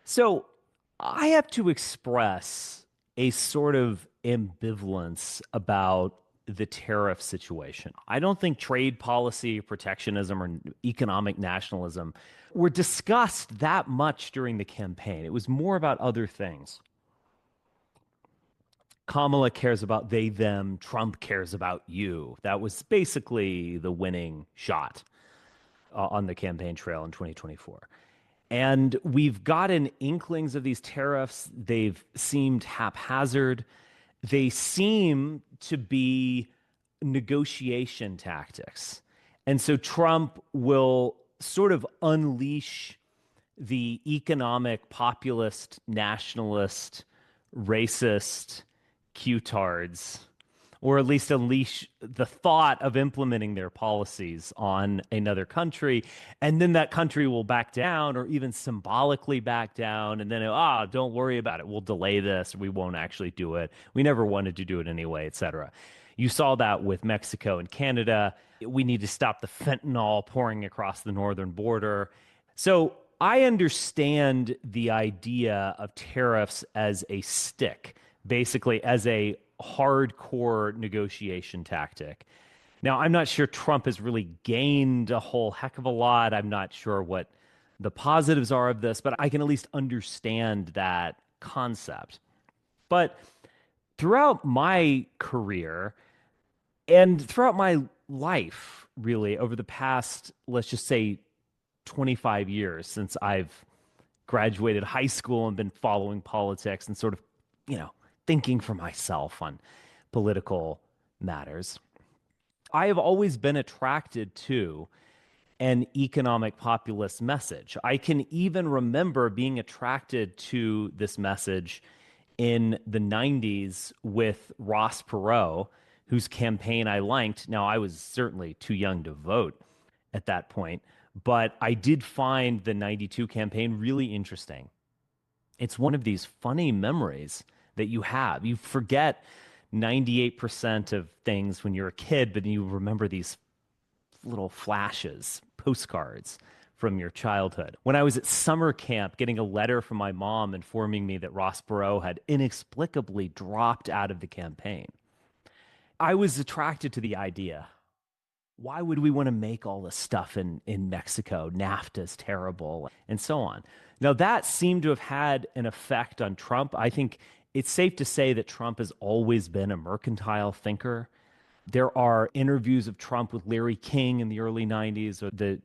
So I have to express a sort of ambivalence about the tariff situation. I don't think trade policy, protectionism, or economic nationalism were discussed that much during the campaign. It was more about other things. Kamala cares about they, them. Trump cares about you. That was basically the winning shot on the campaign trail in 2024. And we've gotten inklings of these tariffs. They've seemed haphazard. They seem to be negotiation tactics. And so Trump will sort of unleash the economic, populist, nationalist, racist Q-tards, or at least unleash the thought of implementing their policies on another country. And then that country will back down or even symbolically back down. And then, don't worry about it. We'll delay this. We won't actually do it. We never wanted to do it anyway, et cetera. You saw that with Mexico and Canada. We need to stop the fentanyl pouring across the northern border. So I understand the idea of tariffs as a stick, basically as a hardcore negotiation tactic. Now, I'm not sure Trump has really gained a whole heck of a lot. I'm not sure what the positives are of this, but I can at least understand that concept. But throughout my career and throughout my life, really, over the past, let's just say, 25 years since I've graduated high school and been following politics and sort of, thinking for myself on political matters, I have always been attracted to an economic populist message. I can even remember being attracted to this message in the 90s with Ross Perot, whose campaign I liked. Now, I was certainly too young to vote at that point, but I did find the 92 campaign really interesting. It's one of these funny memories that you have. You forget 98% of things when you're a kid, but you remember these little flashes, postcards from your childhood. When I was at summer camp, getting a letter from my mom informing me that Ross Perot had inexplicably dropped out of the campaign, I was attracted to the idea. Why would we want to make all this stuff in Mexico? NAFTA's terrible, and so on. Now, that seemed to have had an effect on Trump. I think it's safe to say that Trump has always been a mercantile thinker. There are interviews of Trump with Larry King in the early 90s or the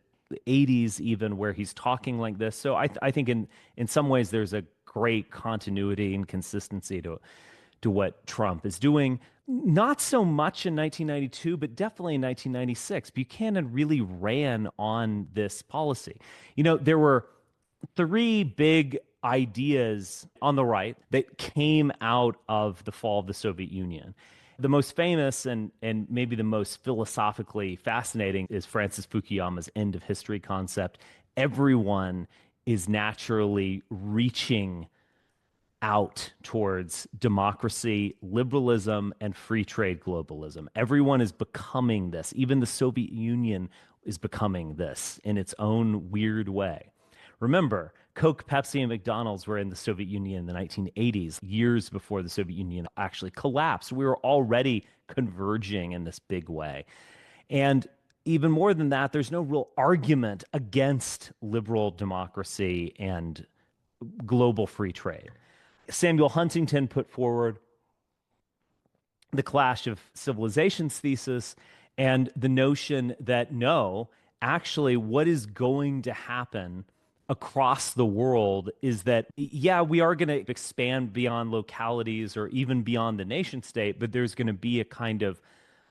80s even where he's talking like this. So I think in some ways there's a great continuity and consistency to what Trump is doing. Not so much in 1992, but definitely in 1996. Buchanan really ran on this policy. There were three big ideas on the right that came out of the fall of the Soviet Union. The most famous and maybe the most philosophically fascinating is Francis Fukuyama's end of history concept. Everyone is naturally reaching out towards democracy, liberalism, and free trade globalism. Everyone is becoming this. Even the Soviet Union is becoming this in its own weird way. Remember, Coke, Pepsi, and McDonald's were in the Soviet Union in the 1980s, years before the Soviet Union actually collapsed. We were already converging in this big way. And even more than that, there's no real argument against liberal democracy and global free trade. Samuel Huntington put forward the Clash of Civilizations thesis and the notion that no, actually, what is going to happen across the world is that, yeah, we are going to expand beyond localities or even beyond the nation state, but there's going to be a kind of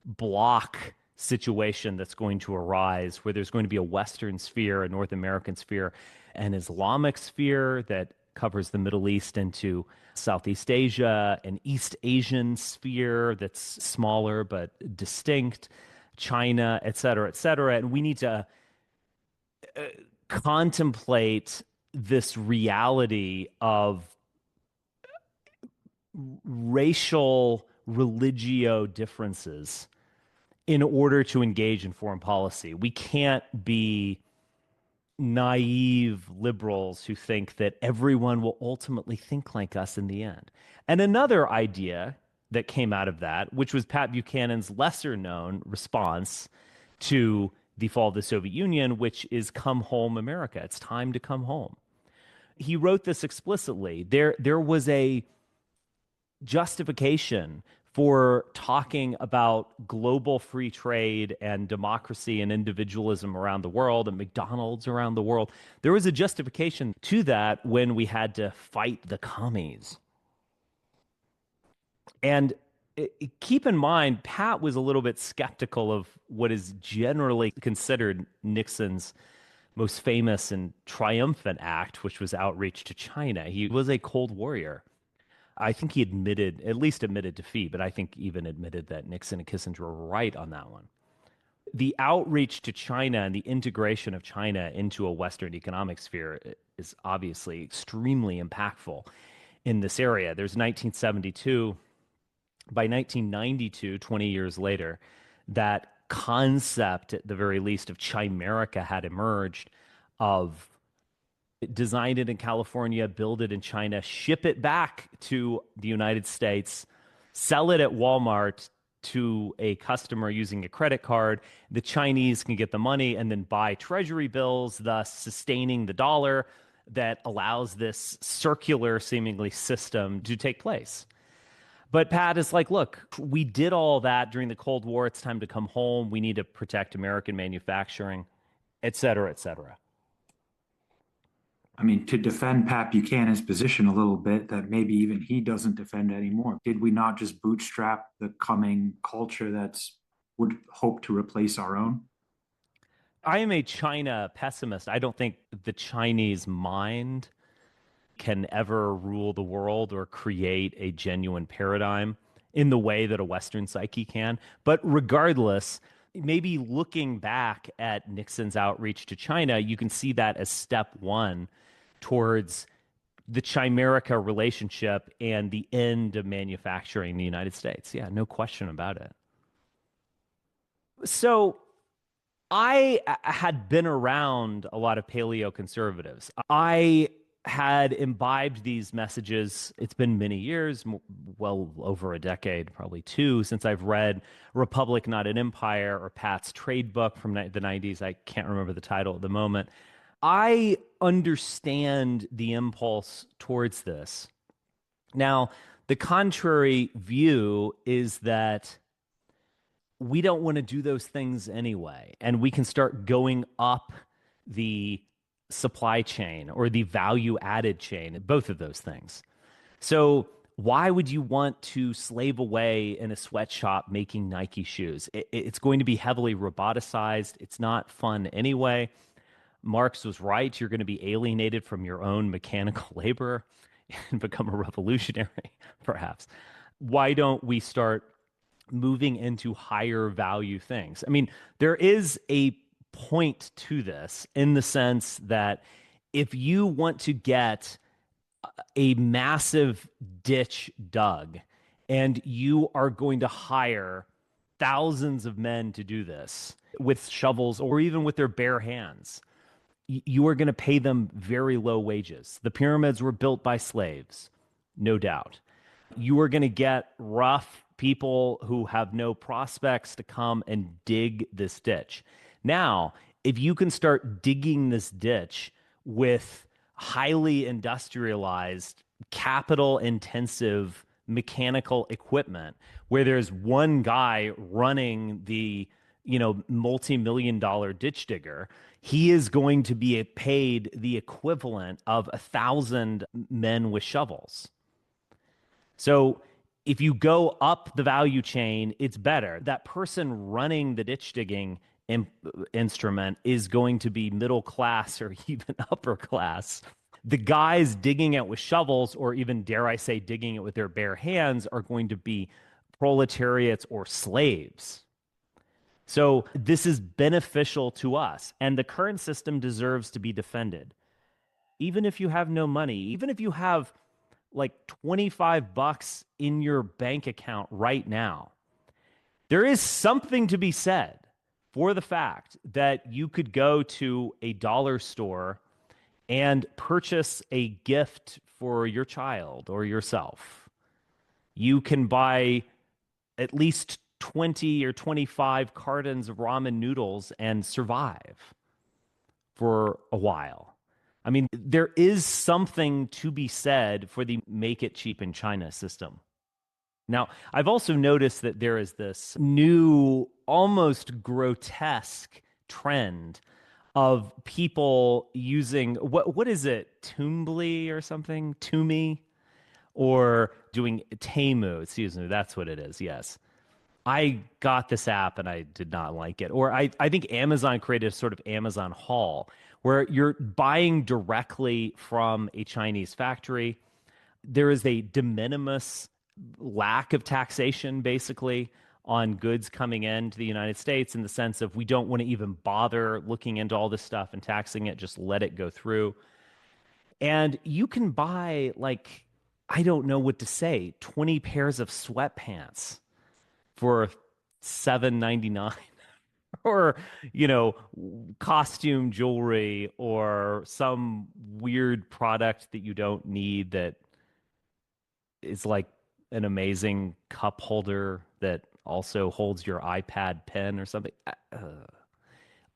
block situation that's going to arise where there's going to be a Western sphere, a North American sphere, an Islamic sphere that covers the Middle East into Southeast Asia, an East Asian sphere that's smaller but distinct, China, et cetera, et cetera. And we need to contemplate this reality of racial religio differences in order to engage in foreign policy. We can't be naive liberals who think that everyone will ultimately think like us in the end. And another idea that came out of that, which was Pat Buchanan's lesser known response to the fall of the Soviet Union, which is come home, America. It's time to come home. He wrote this explicitly. There was a justification for talking about global free trade and democracy and individualism around the world and McDonald's around the world. There was a justification to that when we had to fight the commies. And keep in mind, Pat was a little bit skeptical of what is generally considered Nixon's most famous and triumphant act, which was outreach to China. He was a Cold Warrior. I think he admitted, at least admitted defeat, but I think even admitted that Nixon and Kissinger were right on that one. The outreach to China and the integration of China into a Western economic sphere is obviously extremely impactful in this area. There's 1972. By 1992, 20 years later, that concept, at the very least, of Chimerica had emerged of design it in California, build it in China, ship it back to the United States, sell it at Walmart to a customer using a credit card. The Chinese can get the money and then buy treasury bills, thus sustaining the dollar that allows this circular, seemingly, system to take place. But Pat is like, look, we did all that during the Cold War. It's time to come home. We need to protect American manufacturing, et cetera, et cetera. I mean, to defend Pat Buchanan's position a little bit, that maybe even he doesn't defend anymore. Did we not just bootstrap the coming culture that's would hope to replace our own? I am a China pessimist. I don't think the Chinese mind can ever rule the world or create a genuine paradigm in the way that a Western psyche can. But regardless, maybe looking back at Nixon's outreach to China, you can see that as step one towards the Chimerica relationship and the end of manufacturing in the United States. Yeah, no question about it. So I had been around a lot of paleo conservatives. I had imbibed these messages. It's been many years, well over a decade, probably two, since I've read Republic, Not an Empire or Pat's trade book from the 90s. I can't remember the title at the moment. I understand the impulse towards this. Now, the contrary view is that we don't want to do those things anyway. And we can start going up the supply chain or the value added chain, both of those things. So why would you want to slave away in a sweatshop making Nike shoes? It's going to be heavily roboticized. It's not fun anyway. Marx was right. You're going to be alienated from your own mechanical labor and become a revolutionary, perhaps. Why don't we start moving into higher value things? I mean, there is a point to this in the sense that if you want to get a massive ditch dug and you are going to hire thousands of men to do this with shovels or even with their bare hands, you are going to pay them very low wages. The pyramids were built by slaves, no doubt. You are going to get rough people who have no prospects to come and dig this ditch. Now, if you can start digging this ditch with highly industrialized, capital intensive mechanical equipment where there's one guy running the multi-million dollar ditch digger, he is going to be paid the equivalent of 1,000 men with shovels. So if you go up the value chain, it's better. That person running the ditch digging instrument is going to be middle class or even upper class. The guys digging it with shovels, or even, dare I say, digging it with their bare hands, are going to be proletariats or slaves. So this is beneficial to us, and the current system deserves to be defended. Even if you have no money, even if you have like 25 bucks in your bank account right now, there is something to be said for the fact that you could go to a dollar store and purchase a gift for your child or yourself. You can buy at least 20 or 25 cartons of ramen noodles and survive for a while. I mean, there is something to be said for the make it cheap in China system. Now, I've also noticed that there is this new, almost grotesque trend of people using what is it, Toombly or something, Toomey, or doing Temu. Excuse me, that's what it is. Yes, I got this app and I did not like it. Or I think Amazon created a sort of Amazon haul where you're buying directly from a Chinese factory. There is a de minimis lack of taxation, basically, on goods coming into the United States in the sense of we don't want to even bother looking into all this stuff and taxing it, just let it go through. And you can buy, like, I don't know what to say, 20 pairs of sweatpants for 7.99 or costume jewelry or some weird product that you don't need that is like an amazing cup holder that also holds your iPad pen or something.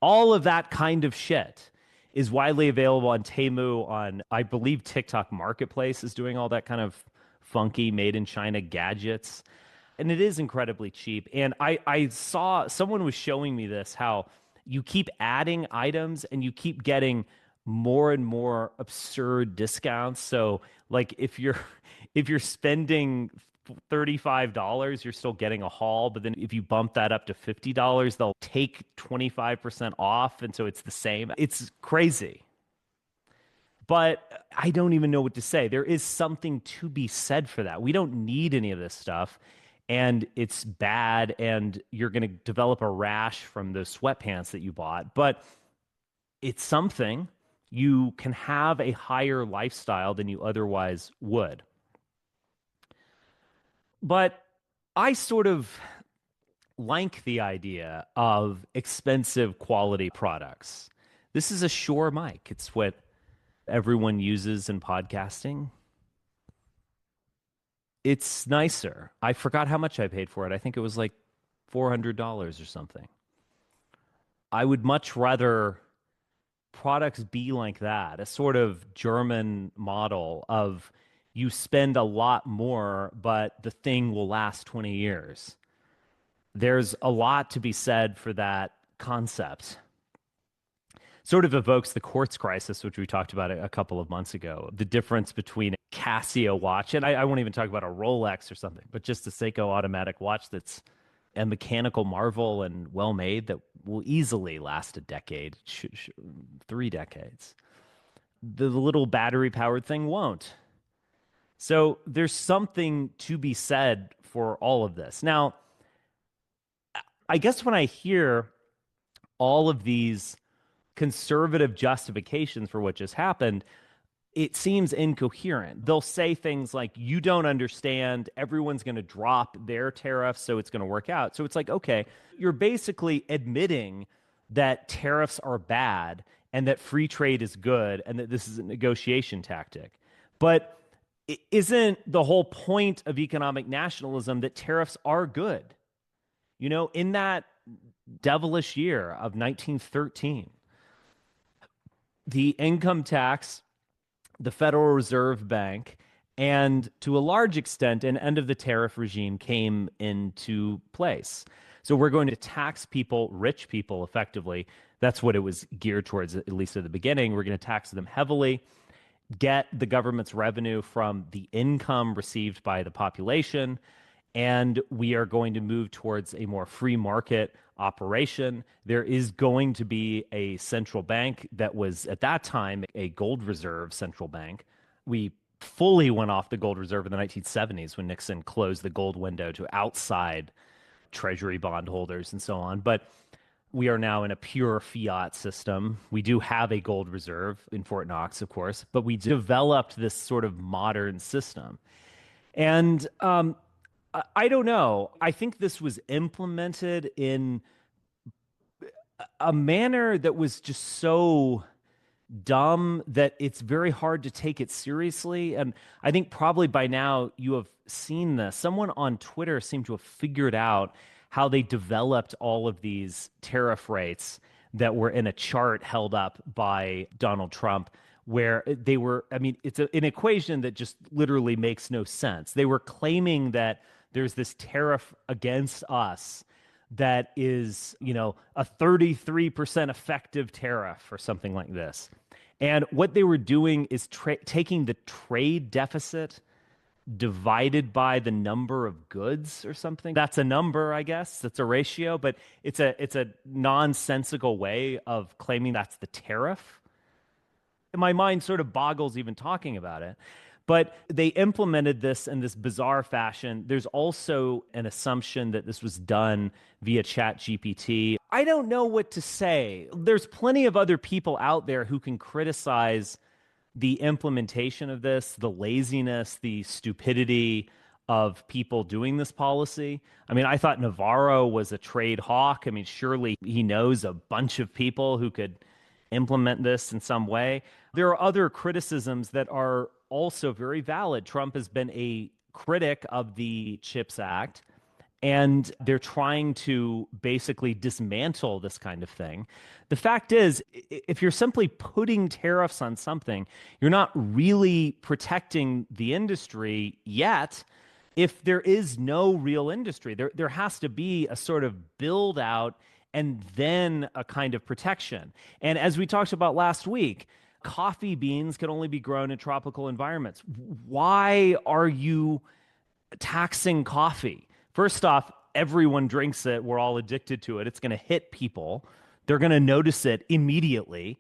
All of that kind of shit is widely available on Temu, on, I believe, TikTok Marketplace is doing all that kind of funky made in China gadgets. And it is incredibly cheap. And I saw someone was showing me this, how you keep adding items and you keep getting more and more absurd discounts. So like if you're spending $35, you're still getting a haul, but then if you bump that up to $50, they'll take 25% off, and so it's the same. It's crazy. But I don't even know what to say. There is something to be said for that. We don't need any of this stuff, and it's bad, and you're going to develop a rash from those sweatpants that you bought, but it's something. You can have a higher lifestyle than you otherwise would. But I sort of like the idea of expensive quality products. This is a Shure mic. It's what everyone uses in podcasting. It's nicer. I forgot how much I paid for it. I think it was like $400 or something. I would much rather products be like that, a sort of German model of you spend a lot more, but the thing will last 20 years. There's a lot to be said for that concept. Sort of evokes the quartz crisis, which we talked about a couple of months ago. The difference between a Casio watch, and I won't even talk about a Rolex or something, but just a Seiko automatic watch that's a mechanical marvel and well made that will easily last a decade, 3 decades. The little battery powered thing won't. So there's something to be said for all of this. Now, I guess when I hear all of these conservative justifications for what just happened, it seems incoherent. They'll say things like, you don't understand, everyone's going to drop their tariffs, so it's going to work out. So it's like, okay, you're basically admitting that tariffs are bad and that free trade is good and that this is a negotiation tactic. But isn't the whole point of economic nationalism that tariffs are good? In that devilish year of 1913, the income tax, the Federal Reserve Bank, and to a large extent, an end of the tariff regime came into place. So we're going to tax people, rich people, effectively. That's what it was geared towards, at least at the beginning. We're going to tax them heavily, get the government's revenue from the income received by the population, and we are going to move towards a more free market operation. There is going to be a central bank that was at that time a gold reserve central bank. We fully went off the gold reserve in the 1970s when Nixon closed the gold window to outside treasury bondholders and so on. But we are now in a pure fiat system. We do have a gold reserve in Fort Knox, of course, but we developed this sort of modern system. And I don't know. I think this was implemented in a manner that was just so dumb that it's very hard to take it seriously. And I think probably by now you have seen this. Someone on Twitter seemed to have figured out how they developed all of these tariff rates that were in a chart held up by Donald Trump, where they were, I mean, it's an equation that just literally makes no sense. They were claiming that there's this tariff against us that is, a 33% effective tariff or something like this. And what they were doing is taking the trade deficit divided by the number of goods or something. That's a number, I guess. That's a ratio, but it's a nonsensical way of claiming that's the tariff. My mind sort of boggles even talking about it. But they implemented this in this bizarre fashion. There's also an assumption that this was done via Chat GPT. I don't know what to say. There's plenty of other people out there who can criticize the implementation of this, the laziness, the stupidity of people doing this policy. I mean, I thought Navarro was a trade hawk. I mean, surely he knows a bunch of people who could implement this in some way. There are other criticisms that are also very valid. Trump has been a critic of the CHIPS Act, and they're trying to basically dismantle this kind of thing. The fact is, if you're simply putting tariffs on something, you're not really protecting the industry yet. If there is no real industry, there has to be a sort of build out and then a kind of protection. And as we talked about last week, coffee beans can only be grown in tropical environments. Why are you taxing coffee? First off, everyone drinks it. We're all addicted to it. It's going to hit people. They're going to notice it immediately.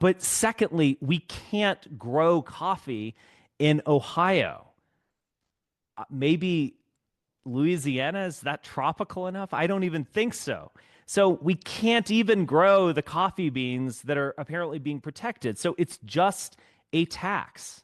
But secondly, we can't grow coffee in Ohio. Maybe Louisiana, is that tropical enough? I don't even think so. So we can't even grow the coffee beans that are apparently being protected. So it's just a tax.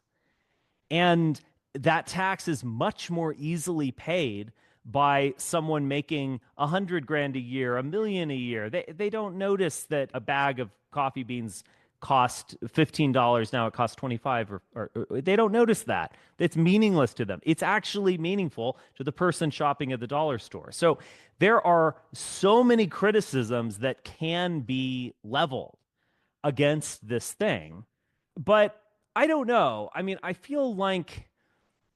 And that tax is much more easily paid by someone making 100 grand a year, 1 million a year. They don't notice that a bag of coffee beans cost $15. Now it costs 25 or they don't notice that. It's meaningless to them. It's actually meaningful to the person shopping at the dollar store. So there are so many criticisms that can be leveled against this thing. But I don't know. I mean, I feel like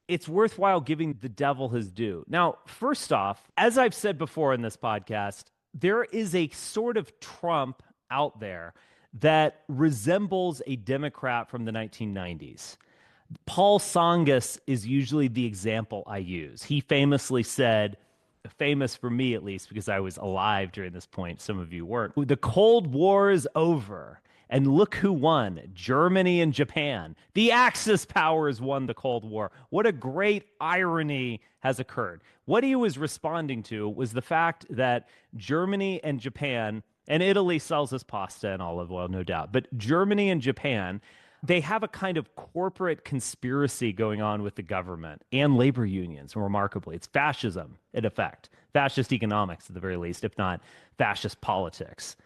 it's worthwhile giving the devil his due. Now, first off, as I've said before in this podcast, there is a sort of Trump out there that resembles a Democrat from the 1990s. Paul Tsongas is usually the example I use. He famously said, famous for me at least, because I was alive during this point, some of you weren't, the Cold War is over. And look who won, Germany and Japan. The Axis powers won the Cold War. What a great irony has occurred. What he was responding to was the fact that Germany and Japan, and Italy sells us pasta and olive oil, no doubt, but Germany and Japan, they have a kind of corporate conspiracy going on with the government and labor unions, remarkably. It's fascism, in effect, fascist economics at the very least, if not fascist politics.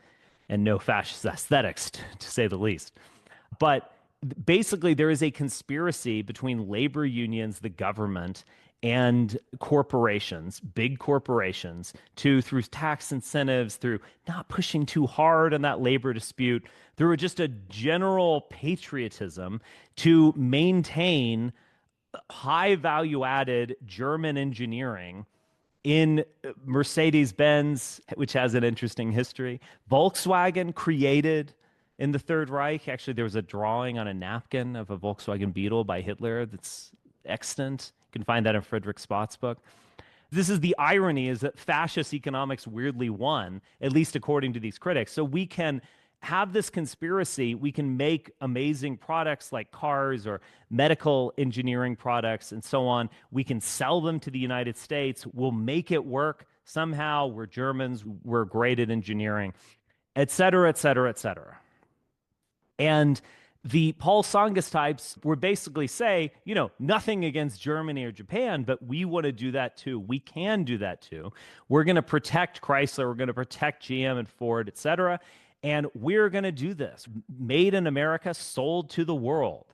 And no fascist aesthetics, to say the least. But basically, there is a conspiracy between labor unions, the government, and corporations, big corporations, through tax incentives, through not pushing too hard on that labor dispute, through just a general patriotism to maintain high value added German engineering in Mercedes-Benz, which has an interesting history. Volkswagen created in the Third Reich. Actually, there was a drawing on a napkin of a Volkswagen Beetle by Hitler that's extant. You can find that in Friedrich Spott's book. This is the irony, is that fascist economics weirdly won, at least according to these critics. So we can have this conspiracy, we can make amazing products like cars or medical engineering products and so on. We can sell them to the United States. We'll make it work somehow. We're Germans. We're great at engineering, et cetera, et cetera, et cetera. And The Paul Tsongas types were basically say, nothing against Germany or Japan, but we want to do that too. We can do that too. We're going to protect Chrysler. We're going to protect GM and Ford, et cetera. And we're going to do this. Made in America, sold to the world.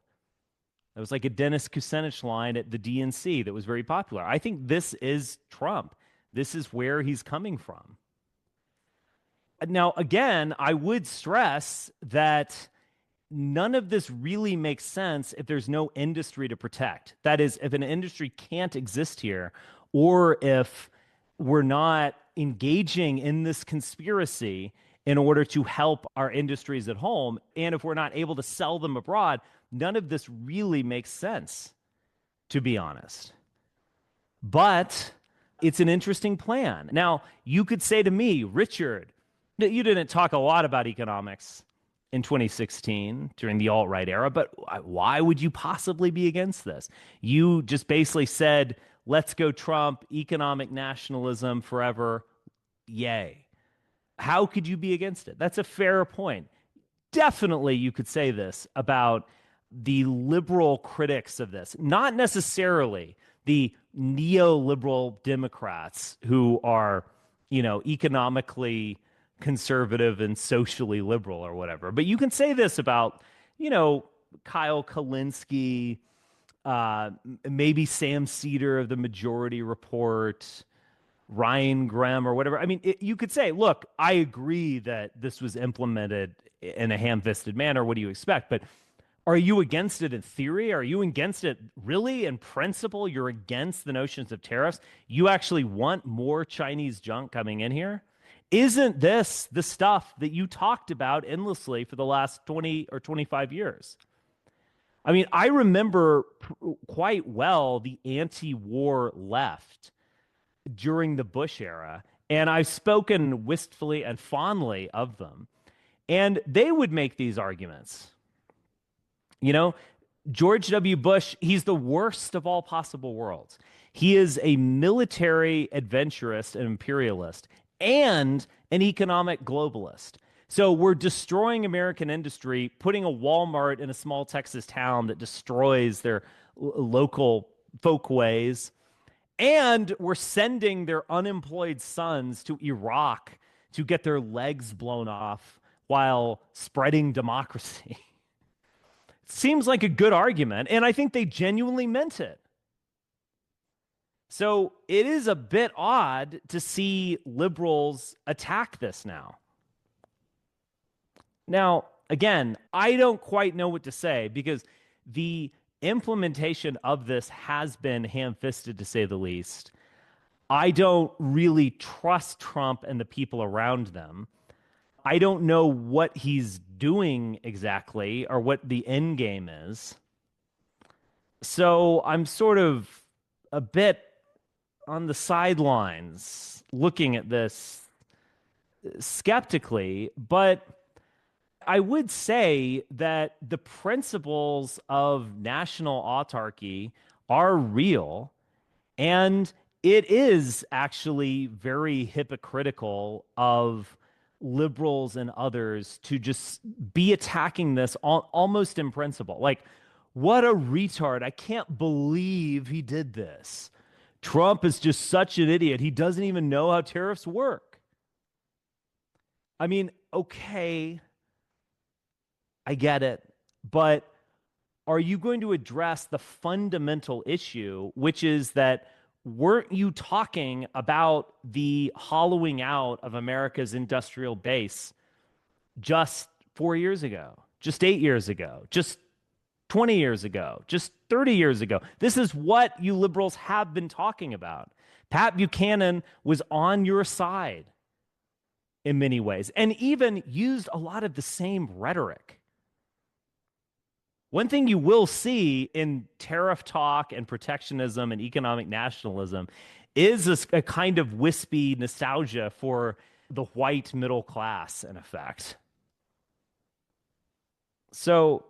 It was like a Dennis Kucinich line at the DNC that was very popular. I think this is Trump. This is where he's coming from. Now, again, I would stress that none of this really makes sense if there's no industry to protect. That is, if an industry can't exist here, or if we're not engaging in this conspiracy in order to help our industries at home, and if we're not able to sell them abroad, none of this really makes sense, to be honest. But it's an interesting plan. Now, you could say to me, Richard, you didn't talk a lot about economics in 2016 during the alt-right era, but why would you possibly be against this? You just basically said, let's go Trump, economic nationalism forever, yay. How could you be against it? That's a fair point. Definitely you could say this about the liberal critics of this, not necessarily the neoliberal Democrats who are, economically conservative and socially liberal or whatever. But you can say this about, Kyle Kalinske, maybe Sam Cedar of the Majority Report, Ryan Graham or whatever. I mean, you could say, look, I agree that this was implemented in a ham-fisted manner. What do you expect? But are you against it in theory? Are you against it really in principle? You're against the notions of tariffs? You actually want more Chinese junk coming in here? Isn't this the stuff that you talked about endlessly for the last 20 or 25 years? I mean, I remember quite well the anti-war left during the Bush era, and I've spoken wistfully and fondly of them. And they would make these arguments. George W. Bush, he's the worst of all possible worlds. He is a military adventurist and imperialist and an economic globalist. So we're destroying American industry, putting a Walmart in a small Texas town that destroys their local folkways, and we're sending their unemployed sons to Iraq to get their legs blown off while spreading democracy. Seems like a good argument, and I think they genuinely meant it. So it is a bit odd to see liberals attack this now. Now, again, I don't quite know what to say because the implementation of this has been ham-fisted, to say the least. I don't really trust Trump and the people around them. I don't know what he's doing exactly or what the end game is. So I'm sort of a bit on the sidelines looking at this skeptically, but I would say that the principles of national autarky are real, and it is actually very hypocritical of liberals and others to just be attacking this almost in principle. Like, what a retard. I can't believe he did this. Trump is just such an idiot. He doesn't even know how tariffs work. I mean, okay, I get it. But are you going to address the fundamental issue, which is that weren't you talking about the hollowing out of America's industrial base just 4 years ago, just 8 years ago, just 20 years ago, just 30 years ago? This is what you liberals have been talking about. Pat Buchanan was on your side in many ways and even used a lot of the same rhetoric. One thing you will see in tariff talk and protectionism and economic nationalism is a kind of wispy nostalgia for the white middle class, in effect. So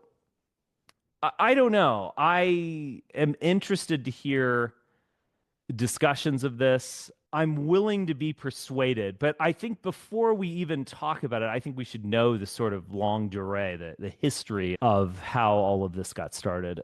I don't know. I am interested to hear discussions of this. I'm willing to be persuaded, but I think before we even talk about it, I think we should know the sort of longue durée, the history of how all of this got started.